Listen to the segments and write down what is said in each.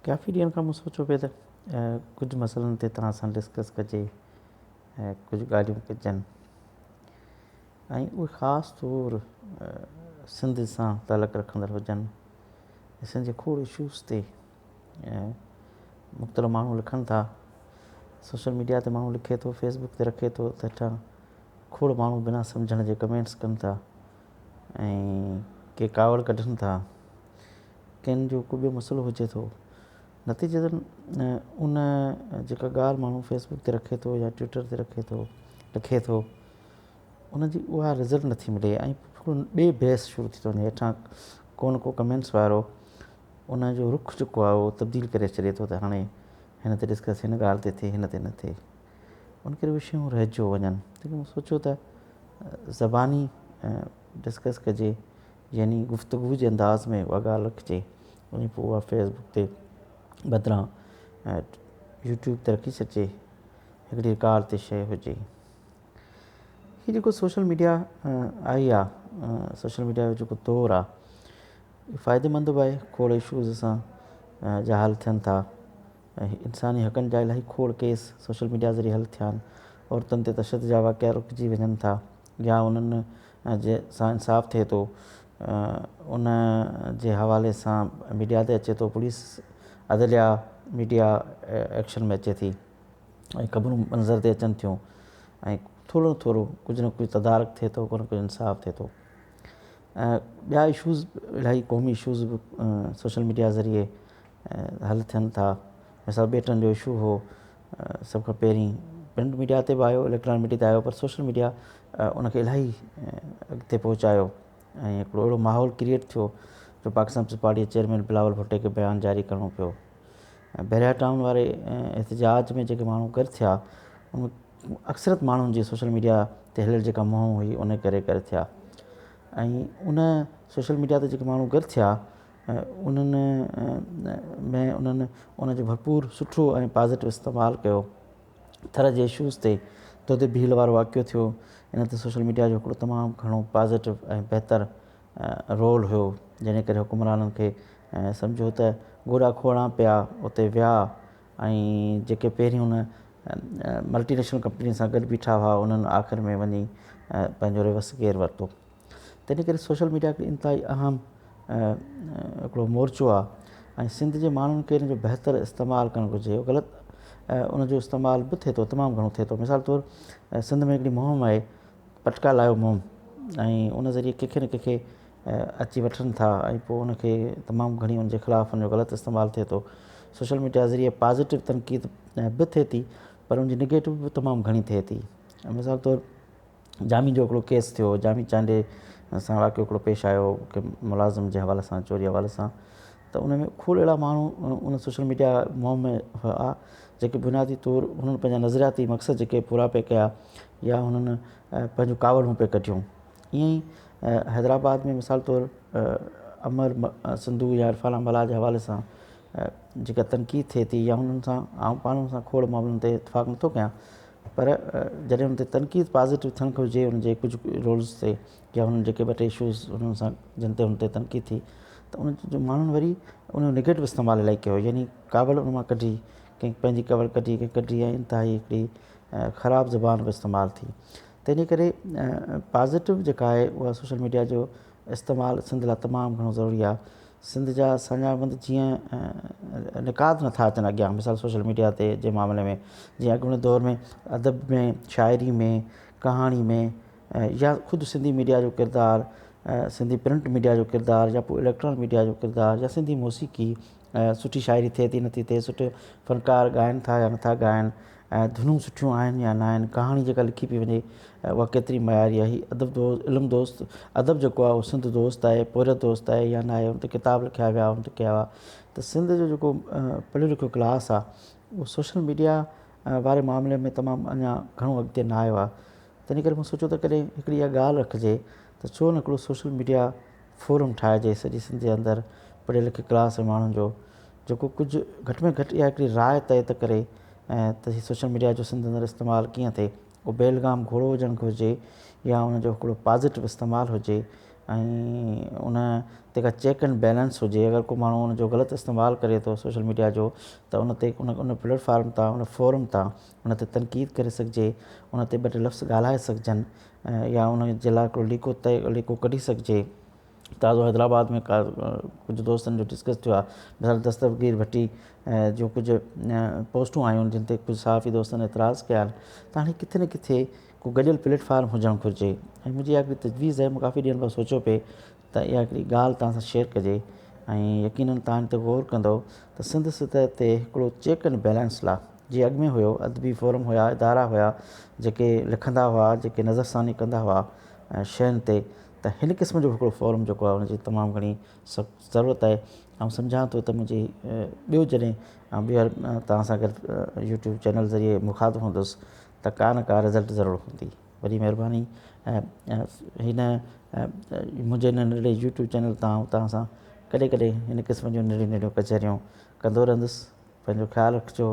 काफ़ी ॾींहंनि खां मूं सोचियो पिए त कुझु मसइलनि ते तव्हां सां डिस्कस कजे, कुझु ॻाल्हियूं कजनि, ऐं उहे ख़ासि तौरु सिंध सां तालुक़ु रखंदड़ हुजनि। सिंध जे खोड़ इशूज़ ते मुख़्तलिफ़ माण्हू लिखनि था, सोशल मीडिया ते माण्हू लिखे थो, फेसबुक ते रखे थो, त हेठां खोड़ माण्हू बिना सम्झण जे कमेंट्स कनि था ऐं के कावड़ कढनि था, कंहिं जो को ॿियो मसइलो हुजे थो। नतीजतन उन जेका ॻाल्हि माण्हू फेसबुक ते रखे थो या ट्विटर ते लिखे थो, उनजी उहा रिज़ल्ट नथी मिले ऐं ॿिए बहस शुरू थी थो वञे। हेठां को न को कमेंट्स वारो उनजो रुख जेको आहे उहो तब्दील करे छॾे थो, त हाणे हिन ते डिस्कस हिन ॻाल्हि ते थिए, हिन ते न थिए, उन करे उहे शयूं रहिजियो वञनि। त मूं सोचियो त ज़बानी डिस्कस कजे, यानी गुफ़्तगू जे अंदाज़ में उहा ॻाल्हि रखिजे, वरी पोइ उहा फेसबुक ते बदिरां यूट्यूब ते रखी छॾिजे, हिकिड़ी रिकॉर्ड ते शइ हुजे। हीअ जेको सोशल मीडिया आई आहे, सोशल मीडिया जो जेको दौरु आहे, फ़ाइदेमंद बि आहे। खोड़ इशूज़ सां जा हल थियनि था, इंसानी हक़नि जा इलाही खोड़ केस सोशल मीडिया ज़रिए हल थिया आहिनि। औरतुनि ते तशदुद जा वाक़िया रुकिजी वञनि था, या उन्हनि जे सां इंसाफ़ थिए थो, उन जे हवाले सां मीडिया ते अचे थो, पुलिस अदलिया मीडिया एक्शन में अचे थी, ऐं ख़बरूं मंज़र ते अचनि थियूं, ऐं थोरो थोरो कुझु न कुझु तदारक थिए थो, को न कुझु इंसाफ़ थिए थो। ॿिया इशूज़ इलाही क़ौमी इशूज़ बि सोशल मीडिया ज़रिए हल थियनि था। मिसाल बेटनि जो इशू हो, सभ खां पहिरीं प्रिंट मीडिया ते बि आयो, इलेक्ट्रॉनिक मीडिया ते आयो, पर सोशल मीडिया उनखे इलाही अॻिते पहुचायो ऐं हिकिड़ो अहिड़ो माहौल क्रिएट थियो जो पाकिस्तान पीपल्स पार्टी जे चेयरमैन बिलावल भुट्टो खे बयानु जारी करिणो पियो। बहरिया टाउन वारे एहतजाज में जेके माण्हू गॾु थिया, उन अक्सरत माण्हुनि जी सोशल मीडिया ते हलियल जेका मुहिम हुई उन करे थिया, ऐं उन सोशल मीडिया ते जेके माण्हू गॾु थिया, उन्हनि उनजो भरपूर सुठो ऐं पॉज़िटिव इस्तेमालु कयो। थर जे इशूज़ ते दुध भील वारो वाक़ियो थियो, इन ते सोशल मीडिया जो हिकिड़ो तमामु घणो पॉज़िटिव ऐं बहितरु रोल हुयो, जंहिं करे हुकुमराननि खे सम्झो त गोॾा खोड़ा पिया उते विया, ऐं जेके पहिरीं हुन मल्टीनेशनल कंपनी सां गॾु बीठा हुआ, उन्हनि आख़िर में वञी पंहिंजो रिवर्स गियर वरितो। तंहिं करे सोशल मीडिया हिकिड़ी इंतिहाई अहम हिकिड़ो मोर्चो आहे, ऐं सिंध जे माण्हुनि खे हिन जो बहितरु इस्तेमालु करणु घुरिजे। ग़लति उनजो इस्तेमालु बि थिए थो, तमामु घणो थिए थो। मिसाल तौरु सिंध में हिकिड़ी मुहिम आहे, पटका लायो मुहिम, ऐं उन ज़रिए कंहिंखे न कंहिंखे अची वठनि था, ऐं पोइ उनखे तमामु घणी उनजे ख़िलाफ़ु उनजो ग़लति इस्तेमालु थिए थो। सोशल मीडिया ज़रिए पॉज़िटिव तनक़ीद बि थिए थी, पर उनजी निगेटिव बि तमामु घणी थिए थी। मिसाल तौरु जामी जो हिकिड़ो केस थियो, जामी चांडे सां वाक़ियो हिकिड़ो पेश आयो कि मुलाज़िम जे हवाले सां, चोरी हवाले सां, त उन में खोड़ अहिड़ा माण्हू उन सोशल मीडिया मुहिम में हुआ जेके बुनियादी तौरु हुननि पंहिंजा नज़रियाती मक़सद जेके पूरा पे कया, या हुननि पंहिंजूं कावड़ूं पे कढियूं। ईअं ई हैदराबाद में मिसाल तौरु अमर सिंधू या इरफान मला जे हवाले सां जेका तनक़ीद थिए थी, या हुननि सां आऊं पाण सां खोड़ मामलनि ते इतफ़ाक़ नथो कयां, पर जॾहिं हुन ते तनक़ीद पॉज़िटिव थियणु घुरिजे उनजे कुझु रोल्स ते, या हुननि जेके ॿ टे इशूज़ हुननि सां जिन ते हुन ते तनक़ीद थी, त उन जो माण्हुनि वरी उनजो निगेटिव इस्तेमालु इलाही कयो, यानी कावड़ उन मां कढी, कंहिं पंहिंजी कावड़ कढी, कंहिं कढी, ऐं इंतिहाई हिकिड़ी ख़राबु ज़बान बि इस्तेमालु थी। तंहिंजे करे पॉज़िटिव जेका आहे उहा सोशल मीडिया जो इस्तेमालु सिंध लाइ तमामु घणो ज़रूरी आहे। सिंध जा संजाबंद जीअं निकाद नथा अचनि अॻियां, मिसाल सोशल मीडिया ते जे मामले में, जीअं अॻूणे दौर में अदब में, शाइरी में, कहाणी में, या ख़ुदि सिंधी मीडिया जो किरदारु, सिंधी प्रिंट मीडिया जो किरदारु, या पोइ इलेक्ट्रॉनिक मीडिया जो किरदारु, या सिंधी मौसीक़ी, सुठी शाइरी थिए थी नथी थिए, सुठे फ़नकार ॻाइनि था या नथा ॻाइनि, धुनूं सुठियूं आहिनि या न आहिनि, कहाणी जेका लिखी पई वञे उहा केतिरी मयारी आहे। हीअ अदब दोस्त, इल्मु दोस्त, अदब जेको आहे उहो सिंध दोस्त आहे, पोरियत दोस्त आहे या न आहे, हुन ते किताब लिखिया विया, हुन ते कया हुआ। त सिंध जो जेको पढ़ियो लिखियो क्लास आहे, उहो सोशल मीडिया वारे मामले में तमामु अञा घणो अॻिते न आयो आहे। तंहिं करे मूं सोचियो त कॾहिं हिकिड़ी इहा ॻाल्हि रखिजे त छो न हिकिड़ो सोशल मीडिया फोरम ठाहिजे सॼी सिंध जे अंदरि पढ़ियल लिखियल क्लास जे माण्हुनि जो, जेको कुझु घटि में घटि इहा हिकिड़ी राय तइ त करे त सोशल मीडिया जो सिंध अंदरि इस्तेमालु कीअं थिए। उहो बेलगाम घोड़ो हुजणु घुरिजे, या हुनजो हिकिड़ो पॉज़िटिव इस्तेमालु हुजे, ऐं उन ते का चेक एंड बैलेंस हुजे। अगरि को माण्हू उन जो ग़लति इस्तेमालु करे थो सोशल मीडिया जो, त उन ते उन प्लेटफॉर्म तां, उन फोरम तां उन ते तनक़ीद करे सघिजे, उन ते ॿ टे लफ़्ज़ ॻाल्हाए सघिजनि या उन जे लाइ हिकिड़ो लीको कढी सघिजे। ताज़ो हैदराबाद में कुझु दोस्तनि जो डिस्कस थियो आहे, मिसाल दस्तगीर भट्टी जो कुझु पोस्टूं आयूं जिन ते कुझु सहाफ़ी दोस्तनि एतिराज़ कया आहिनि। त हाणे किथे न किथे को गॾियल प्लेटफॉर्म हुजणु घुरिजे। ऐं मुंहिंजी इहा हिकिड़ी तजवीज़ आहे, मूं काफ़ी ॾींहंनि खां सोचियो पिए त इहा हिकिड़ी ॻाल्हि तव्हां सां शेयर कजे ऐं यकीननि तव्हां हिन ते ग़ौर कंदो त सिंध सतह ते हिकिड़ो चेक एंड बैलेंस लाइ, जीअं अॻु में हुयो अदबी फोरम हुया, इदारा हुया जेके लिखंदा हुआ, जेके नज़रसानी कंदा हुआ शयुनि ते, त हिन क़िस्म जो हिकिड़ो फोरम जेको आहे हुनजी तमामु घणी ज़रूरत आहे। ऐं सम्झां थो त मुंहिंजी ॿियो जॾहिं ॿीहर तव्हां सां गॾु यूट्यूब चैनल ज़रिए मुखातिबु हूंदुसि त का रिज़ल्ट ज़रूरु हूंदी। वॾी महिरबानी। हिन मुंहिंजे हिन नंढड़े यूट्यूब चैनल तव्हां सां कॾहिं कॾहिं हिन क़िस्म जूं नंढियूं कचहरियूं कंदो रहंदुसि। पंहिंजो ख़्यालु रखिजो।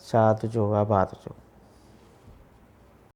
शाद हुजो, आबाद हुजो।